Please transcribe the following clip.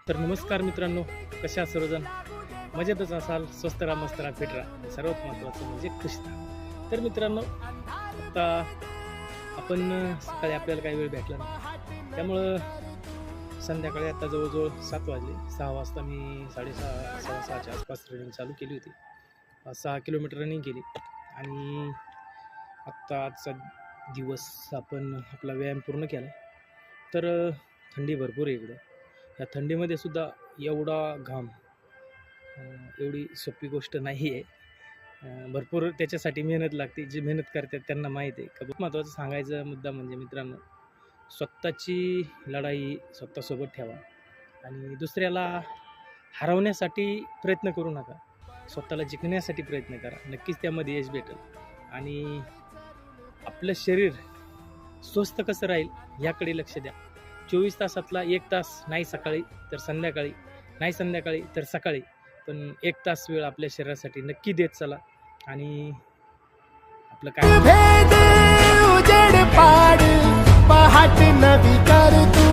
तर नमस्कार मित्रांनो, कशा आहात सर्वजण? मजेतच असाल, स्वस्त राहा, मस्त राहा, फिट राहा, सर्वात महत्त्वाचं म्हणजे खुश राहा. तर मित्रांनो, आता आपण सकाळी आपल्याला काही वेळ भेटला नाही, त्यामुळं संध्याकाळी आता जवळजवळ 7 वाजले. 6 वाजता मी 6:30 6:15च्या आसपास रनिंग चालू केली होती. 6 किलोमीटर रनिंग केली आणि आत्ता आजचा दिवस आपण आपला व्यायाम पूर्ण केला. तर थंडी भरपूर आहे इकडं. या थंडीमध्ये सुद्धा एवढा घाम एवढी सोपी गोष्ट नाही आहे. भरपूर त्याच्यासाठी मेहनत लागते. जी मेहनत करतात त्यांना माहीत आहे. खूप महत्त्वाचं सांगायचा मुद्दा म्हणजे मित्रांनो, स्वतःची लढाई स्वतःसोबत ठेवा आणि दुसऱ्याला हरवण्यासाठी प्रयत्न करू नका. स्वतःला जिंकण्यासाठी प्रयत्न करा. नक्कीच त्यामध्ये यश भेटेल आणि आपलं शरीर स्वस्थ कसं राहील याकडे लक्ष द्या. 24 तासातला 1 तास नाही सकाळी तर संध्याकाळी, नाही संध्याकाळी तर सकाळी, पण 1 तास वेळ आपल्या शरीरासाठी नक्की देत चला आणि आपलं काय